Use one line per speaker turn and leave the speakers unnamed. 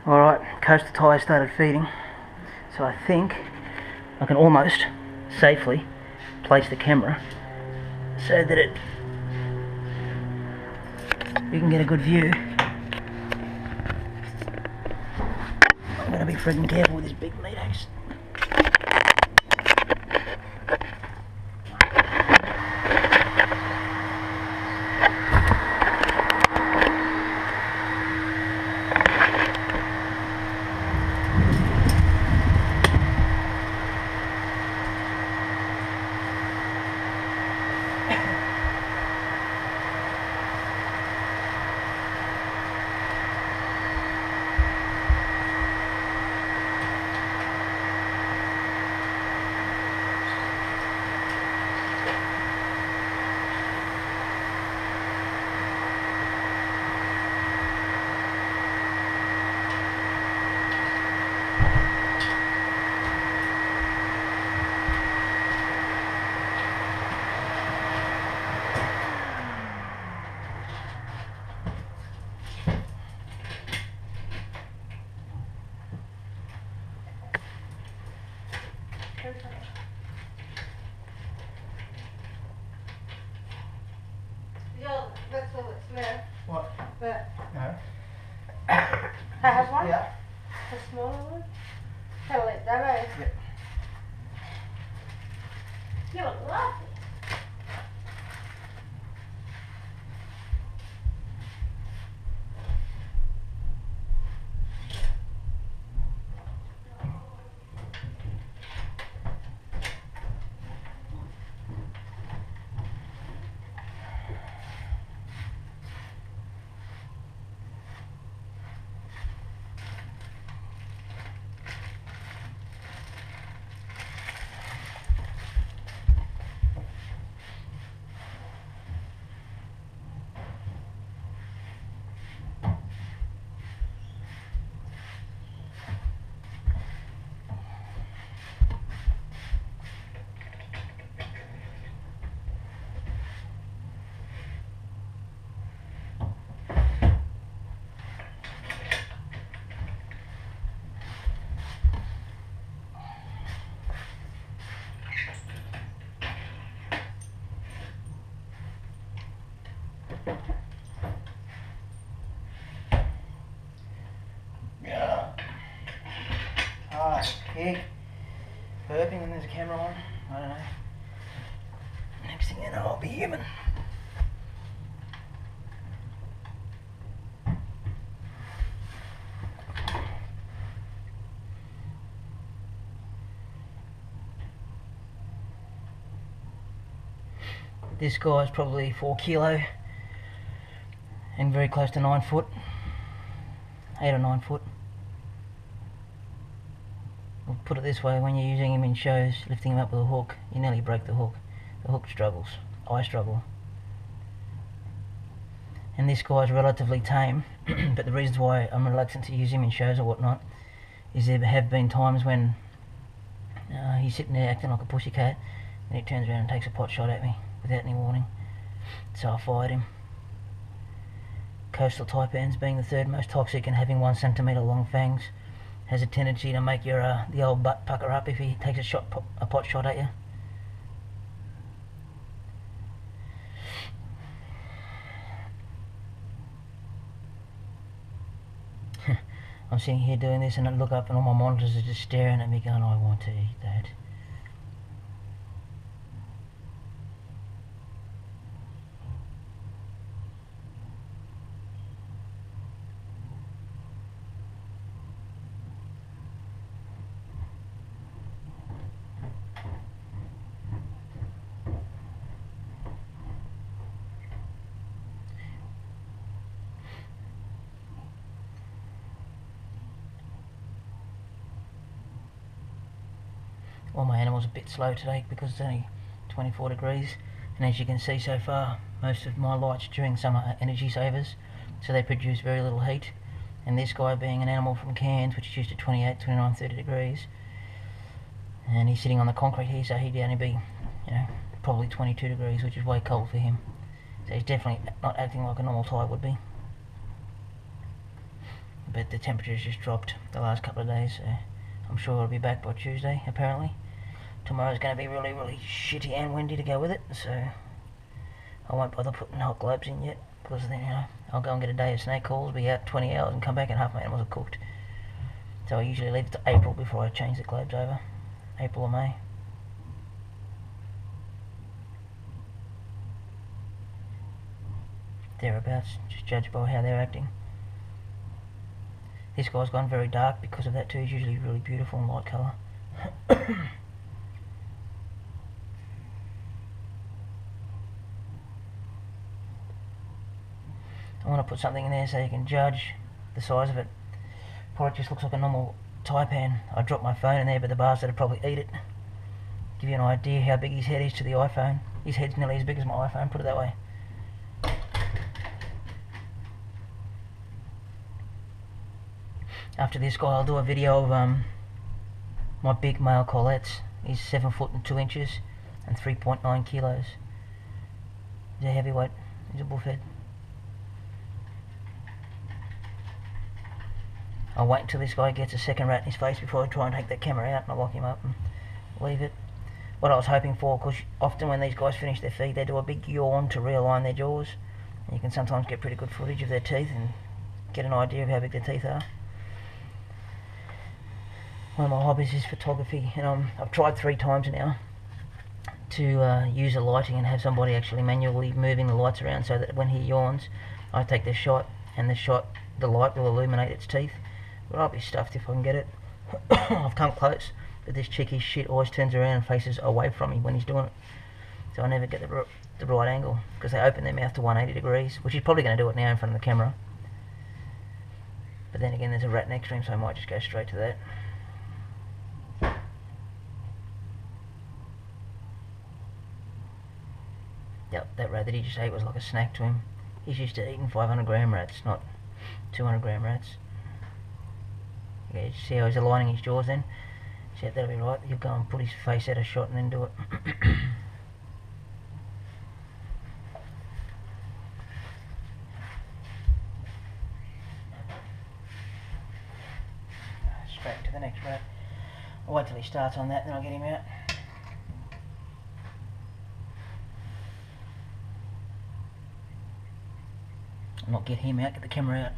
Alright, Coastal Tai started feeding, so I think I can almost safely place the camera so that you can get a good view. I'm going to be freaking careful with this big meat axe.
Yeah, that's all that's left.
What?
That.
No.
I have one?
Yeah.
A smaller one? Tell it that way.
Yep.
You're laughing.
Kick, burping, and there's a camera on. I don't know. Next thing you know, I'll be human. This guy's probably 4 kilo and very close to 9 foot, 8 or 9 foot. We'll put it this way, when you're using him in shows, lifting him up with a hook, you nearly break the hook. The hook struggles. I struggle. And this guy's relatively tame, but the reasons why I'm reluctant to use him in shows or whatnot is there have been times when he's sitting there acting like a pussycat and he turns around and takes a pot shot at me without any warning. So I fired him. Coastal taipans, being the third most toxic and having 1 centimetre long fangs, has a tendency to make your the old butt pucker up if he takes a pot shot at you. I'm sitting here doing this and I look up and all my monitors are just staring at me going, I want to eat that. Well, my animal's a bit slow today because it's only 24 degrees, and as you can see so far, most of my lights during summer are energy savers, so they produce very little heat. And this guy, being an animal from Cairns, which is used to 28, 29, 30 degrees, and he's sitting on the concrete here, so he'd only be, you know, probably 22 degrees, which is way cold for him. So he's definitely not acting like a normal Tai would be. but the temperature's just dropped the last couple of days, so I'm sure it'll be back by Tuesday, apparently. Tomorrow's going to be really, really shitty and windy to go with it, so I won't bother putting hot globes in yet, because then, I'll go and get a day of snake calls, be out 20 hours and come back and half my animals are cooked. So I usually leave it to April before I change the globes over. April or May. Thereabouts, just judge by how they're acting. This guy's gone very dark because of that too. He's usually really beautiful and light colour. I want to put something in there so you can judge the size of it. Probably just looks like a normal taipan. I dropped my phone in there, but the bastard would probably eat it. Give you an idea how big his head is to the iPhone. His head's nearly as big as my iPhone, put it that way. After this guy, I'll do a video of my big male colettes. He's 7 foot and 2 inches and 3.9 kilos. He's a heavyweight. He's a bullfed. I'll wait until this guy gets a second rat in his face before I try and take that camera out, and I'll lock him up and leave it. What I was hoping for, because often when these guys finish their feed, they do a big yawn to realign their jaws. And you can sometimes get pretty good footage of their teeth and get an idea of how big their teeth are. One of my hobbies is photography, and I've tried 3 times now to use the lighting and have somebody actually manually moving the lights around so that when he yawns, I take the shot, and the light will illuminate its teeth. But I'll be stuffed if I can get it. I've come close, but this cheeky shit always turns around and faces away from me when he's doing it. So I never get the right angle, because they open their mouth to 180 degrees, which he's probably going to do it now in front of the camera. But then again, there's a rat next to him, so I might just go straight to that. Yep, that rat that he just ate was like a snack to him. He's used to eating 500 gram rats, not 200 gram rats. Okay, see how he's aligning his jaws then? See, that'll be right. He'll go and put his face at a shot and then do it. Straight to the next rat. I'll wait till he starts on that, then I'll get him out. Not get him out, get the camera out.